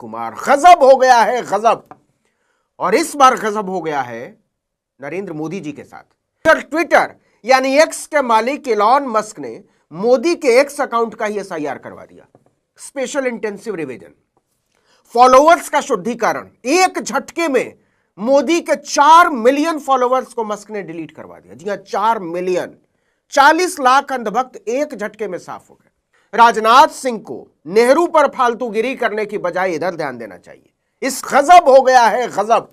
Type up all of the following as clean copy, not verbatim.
कुमार। गजब हो गया है, गजब। और इस बार गजब हो गया है नरेंद्र मोदी जी के साथ। ट्विटर यानी एक्स के मालिक एलॉन मस्क ने मोदी के एक्स अकाउंट का ही एसआईआर करवा दिया। स्पेशल इंटेंसिव रिवीजन, फॉलोअर्स का शुद्धिकरण। एक झटके में मोदी के 4 मिलियन फॉलोअर्स को मस्क ने डिलीट करवा दिया। जी हां, 4 मिलियन, 40 लाख अंधभक्त एक झटके में साफ हो गए। राजनाथ सिंह को नेहरू पर फालतूगिरी करने की बजाय इधर ध्यान देना चाहिए। इस गजब हो गया है, गजब।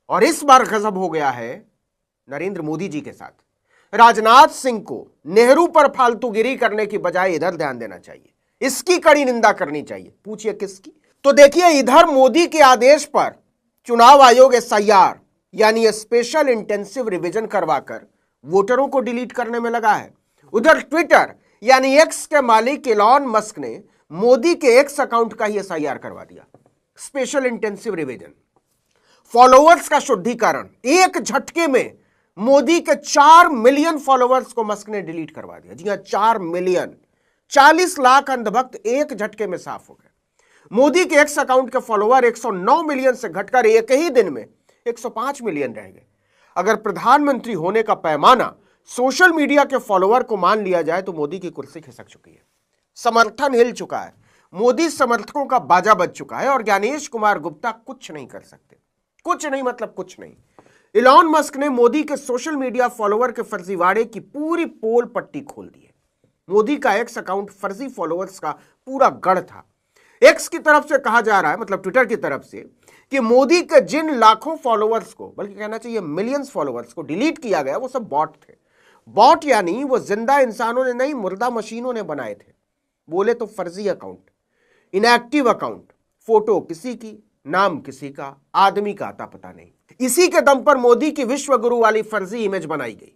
और इस बार गजब हो गया है नरेंद्र मोदी जी के साथ। राजनाथ सिंह को नेहरू पर फालतूगिरी करने की बजाय इधर ध्यान देना चाहिए। इसकी कड़ी निंदा करनी चाहिए। पूछिए किसकी? तो देखिए, इधर मोदी के आदेश पर चुनाव आयोग एसआईआर यानी स्पेशल इंटेंसिव रिवीजन करवाकर वोटरों को डिलीट करने में लगा है। उधर ट्विटर यानी एक्स के मालिक एलॉन मस्क ने मोदी के एक्स अकाउंट का ही एसआईआर करवा दिया। स्पेशल इंटेंसिव रिवीजन, फॉलोअर्स का शुद्धिकरण। एक झटके में मोदी के 4 मिलियन फॉलोअर्स को मस्क ने डिलीट करवा दिया। जी हां, 4 मिलियन, 40 लाख अंधभक्त एक झटके में साफ हो गए। मोदी के एक्स अकाउंट के फॉलोअर 109 मिलियन से घटकर एक ही दिन में 105 मिलियन रह गए। अगर प्रधानमंत्री होने का पैमाना सोशल मीडिया के फॉलोअर को मान लिया जाए तो मोदी की कुर्सी खिसक चुकी है। समर्थन हिल चुका है। मोदी समर्थकों का बाजा बज चुका है और ज्ञानेश कुमार गुप्ता कुछ नहीं कर सकते। कुछ नहीं मतलब कुछ नहीं। इलॉन मस्क ने मोदी के सोशल मीडिया फॉलोअर के फर्जीवाड़े की पूरी पोल पट्टी खोल दी है। मोदी का एक्स अकाउंट फर्जी फॉलोअर्स का पूरा गढ़ था। एक्स की तरफ से कहा जा रहा है, मतलब ट्विटर की तरफ से, कि मोदी के जिन लाखों फॉलोअर्स को, बल्कि कहना चाहिए मिलियंस फॉलोअर्स को डिलीट किया गया, वो सब बॉट थे। बॉट यानी वो जिंदा इंसानों ने नहीं, मुर्दा मशीनों ने बनाए थे। बोले तो फर्जी अकाउंट, इनएक्टिव अकाउंट, फोटो किसी की, नाम किसी का, आदमी का आता पता नहीं। इसी के दम पर मोदी की विश्व गुरु वाली फर्जी इमेज बनाई गई।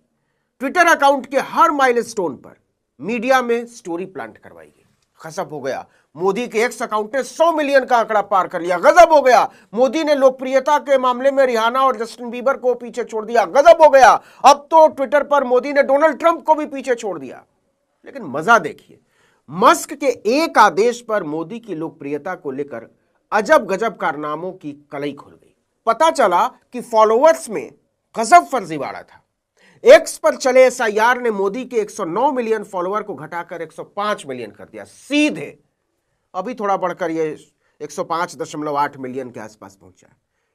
ट्विटर अकाउंट के हर माइलस्टोन पर मीडिया में स्टोरी प्लांट करवाई गई। गजब हो गया। मोदी के एक्स अकाउंट ने 100 मिलियन का आंकड़ा पार कर लिया। गजब हो गया। मोदी ने लोकप्रियता के मामले में रिहाना और जस्टिन बीबर को पीछे छोड़ दिया। गजब हो गया। अब तो ट्विटर पर मोदी ने डोनाल्ड ट्रंप को भी पीछे छोड़ दिया। लेकिन मजा देखिए, मस्क के एक आदेश पर मोदी की लोकप्रियता को लेकर अजब गजब कारनामों की कलई खुल गई। पता चला कि फॉलोअर्स में गजब फर्जीवाड़ा था। एक्स पर चले एसआईआर ने मोदी के 109 मिलियन फॉलोअर को घटाकर 105 मिलियन कर दिया सीधे। अभी थोड़ा बढ़कर ये 105.8 मिलियन के आसपास पहुंचा,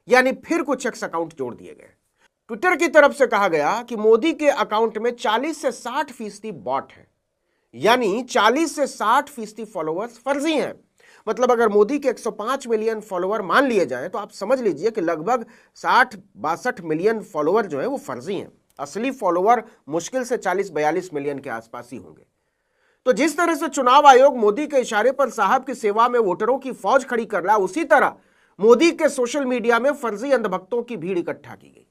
यानी फिर कुछ एक्स अकाउंट जोड़ दिए गए। ट्विटर की तरफ से कहा गया कि मोदी के अकाउंट में 40 से 60% बॉट है, यानी 40 से 60% फॉलोअर्स फर्जी हैं। मतलब अगर मोदी के 105 मिलियन फॉलोअर मान लिए जाएं तो आप समझ लीजिए कि लगभग 60-62 मिलियन फॉलोअर जो है वो फर्जी हैं। असली फॉलोअर मुश्किल से 40-42 मिलियन के आसपास ही होंगे। तो जिस तरह से चुनाव आयोग मोदी के इशारे पर साहब की सेवा में वोटरों की फौज खड़ी कर रहा है, उसी तरह मोदी के सोशल मीडिया में फर्जी अंधभक्तों की भीड़ इकट्ठा की गई।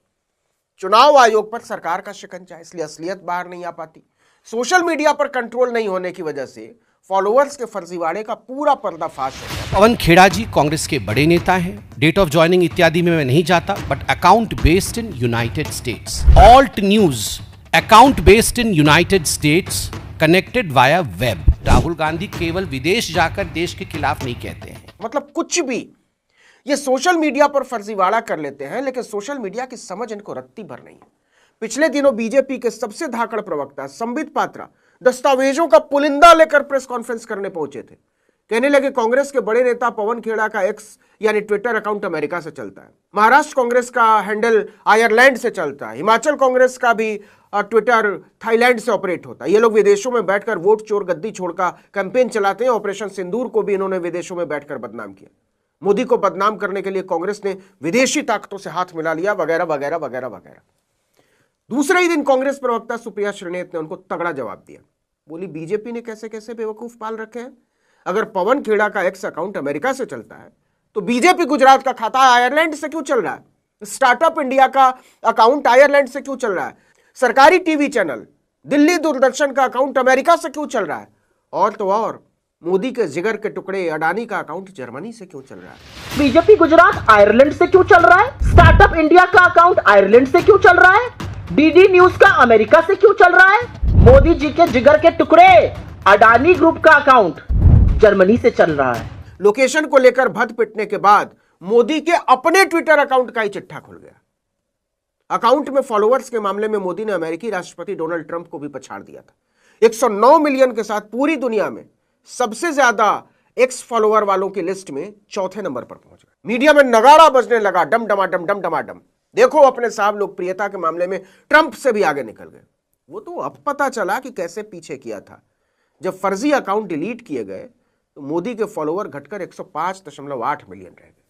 चुनाव आयोग पर सरकार का शिकंजा, इसलिए असलियत बाहर नहीं आ पाती। सोशल मीडिया पर कंट्रोल नहीं होने की वजह से फॉलोअर्स के फर्जीवाड़े का पूरा पर्दाफाश हो गया। पवन खेड़ा जी कांग्रेस के बड़े नेता हैं। डेट ऑफ ज्वाइनिंग इत्यादि में मैं नहीं जाता, but account based in United states. Alt news account based in United states, connected via web. Rahul Gandhi केवल विदेश जाकर देश के खिलाफ नहीं कहते हैं। मतलब कुछ भी ये सोशल मीडिया पर फर्जीवाड़ा कर लेते हैं, लेकिन सोशल मीडिया की समझ इनको रत्ती भर नहीं है। पिछले दिनों बीजेपी के सबसे धाकड़ प्रवक्ता संबित पात्रा दस्तावेजों का पुलिंदा लेकर प्रेस कॉन्फ्रेंस करने पहुंचे थे। कहने लगे कांग्रेस के बड़े नेता पवन खेड़ा का एक्स यानी ट्विटर अकाउंट अमेरिका से चलता है, महाराष्ट्र कांग्रेस का हैंडल आयरलैंड से चलता है, हिमाचल कांग्रेस का भी ट्विटर थाईलैंड से ऑपरेट होता है। ये लोग विदेशों में बैठकर वोट चोर गद्दी छोड़ का कैंपेन चलाते हैं। ऑपरेशन सिंदूर को भी इन्होंने विदेशों में बैठकर बदनाम किया। मोदी को बदनाम करने के लिए कांग्रेस ने विदेशी ताकतों से हाथ मिला लिया, वगैरह वगैरह वगैरह वगैरह। दूसरे ही दिन कांग्रेस प्रवक्ता सुप्रिया श्रीनेत ने उनको तगड़ा जवाब दिया। बोली बीजेपी ने कैसे कैसे बेवकूफ पाल रखे हैं। अगर पवन खेड़ा का एक्स अकाउंट अमेरिका से चलता है तो बीजेपी गुजरात का खाता आयरलैंड से क्यों चल रहा है? स्टार्टअप इंडिया का अकाउंट आयरलैंड से क्यों चल रहा है? सरकारी टीवी चैनल दिल्ली दूरदर्शन का अकाउंट अमेरिका से क्यों चल रहा है? और तो और मोदी के जिगर के टुकड़े अडानी का अकाउंट जर्मनी से क्यों चल रहा है? बीजेपी गुजरात आयरलैंड से क्यों चल रहा है? स्टार्टअप इंडिया का अकाउंट आयरलैंड से क्यों चल रहा है? डीडी न्यूज का अमेरिका से क्यों चल रहा है? मोदी जी के जिगर के टुकड़े अडानी ग्रुप का अकाउंट जर्मनी से चल रहा है। लोकेशन को लेकर भद पिटने के बाद मोदी के अपने ट्विटर अकाउंट का ही चिट्ठा खुल गया। अकाउंट में फॉलोअर्स के मामले में मोदी ने अमेरिकी राष्ट्रपति डोनाल्ड ट्रंप को भी पछाड़ दिया था। 109 मिलियन के साथ पूरी दुनिया में सबसे ज्यादा एक्स फॉलोअर वालों की लिस्ट में चौथे नंबर पर पहुंच गए। मीडिया में नगाड़ा बजने लगा, डम डमाडम। देखो अपने साहब लोकप्रियता के मामले में ट्रंप से भी आगे निकल गए। वो तो अब पता चला कि कैसे पीछे किया था। जब फर्जी अकाउंट डिलीट किए गए तो मोदी के फॉलोअर घटकर 105.8 मिलियन रह गए।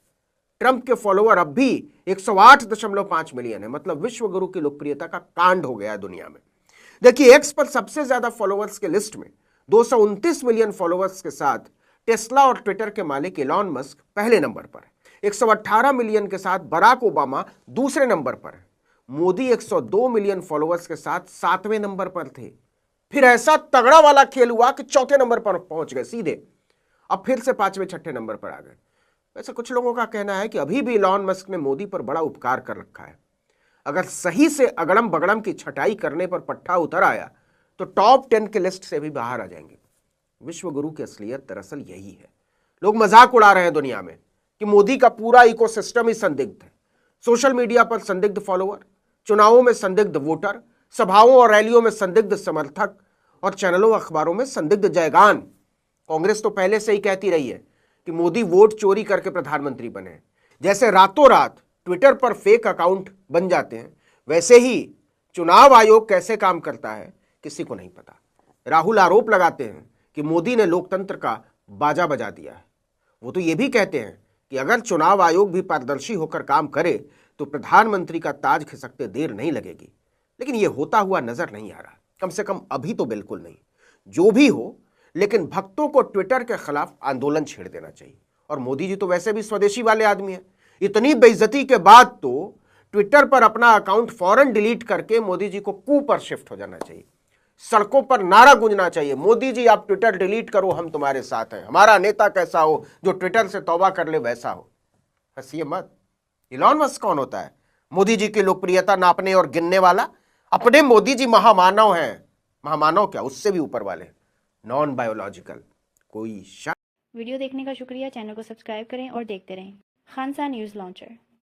ट्रंप के फॉलोअर अब भी 108.5 मिलियन है। मतलब विश्व गुरु की लोकप्रियता का कांड हो गया दुनिया में। देखिए, एक्स पर सबसे ज्यादा फॉलोअर्स के लिस्ट में 229 मिलियन फॉलोअर्स के साथ टेस्ला और ट्विटर के मालिक इलॉन मस्क पहले नंबर पर है। 118 मिलियन के साथ बराक ओबामा दूसरे नंबर पर है। मोदी 102 मिलियन फॉलोअर्स के साथ 7वें नंबर पर थे। फिर ऐसा तगड़ा वाला खेल हुआ कि चौथे नंबर पर पहुंच गए सीधे। अब फिर से 5वें 6ठे नंबर पर आ गए। वैसे कुछ लोगों का कहना है कि अभी भी इलॉन मस्क ने मोदी पर बड़ा उपकार कर रखा है। अगर सही से अगड़म बगड़म की छटाई करने पर पट्टा उतर आया तो टॉप 10 के लिस्ट से भी बाहर आ जाएंगे। विश्व गुरु की असलियत दरअसल यही है। लोग मजाक उड़ा रहे हैं दुनिया में कि मोदी का पूरा इकोसिस्टम ही संदिग्ध है। सोशल मीडिया पर संदिग्ध फॉलोअर, चुनावों में संदिग्ध वोटर, सभाओं और रैलियों में संदिग्ध समर्थक और चैनलों अखबारों में संदिग्ध जयगान। कांग्रेस तो पहले से ही कहती रही है कि मोदी वोट चोरी करके प्रधानमंत्री बने। जैसे रातों रात ट्विटर पर फेक अकाउंट बन जाते हैं, वैसे ही चुनाव आयोग कैसे काम करता है किसी को नहीं पता। राहुल आरोप लगाते हैं कि मोदी ने लोकतंत्र का बाजा बजा दिया है। वो तो ये भी कहते हैं कि अगर चुनाव आयोग भी पारदर्शी होकर काम करे तो प्रधानमंत्री का ताज खिसकते देर नहीं लगेगी। लेकिन यह होता हुआ नजर नहीं आ रहा, कम से कम अभी तो बिल्कुल नहीं। जो भी हो, लेकिन भक्तों को ट्विटर के खिलाफ आंदोलन छेड़ देना चाहिए। और मोदी जी तो वैसे भी स्वदेशी वाले आदमी हैं। इतनी बेइज्जती के बाद तो ट्विटर पर अपना अकाउंट फौरन डिलीट करके मोदी जी को कू पर शिफ्ट हो जाना चाहिए। सड़कों पर नारा गूंजना चाहिए, मोदी जी आप ट्विटर डिलीट करो, हम तुम्हारे साथ हैं। हमारा नेता कैसा हो, जो ट्विटर से तौबा कर ले वैसा हो। हंसिए मत। इलॉन मस्क कौन होता है मोदी जी की लोकप्रियता नापने और गिनने वाला? अपने मोदी जी महामानव हैं। महामानव क्या, उससे भी ऊपर वाले, नॉन बायोलॉजिकल। कोई शक? वीडियो देखने का शुक्रिया। चैनल को सब्सक्राइब करें और देखते रहें। खानसा न्यूज़ लॉन्चर।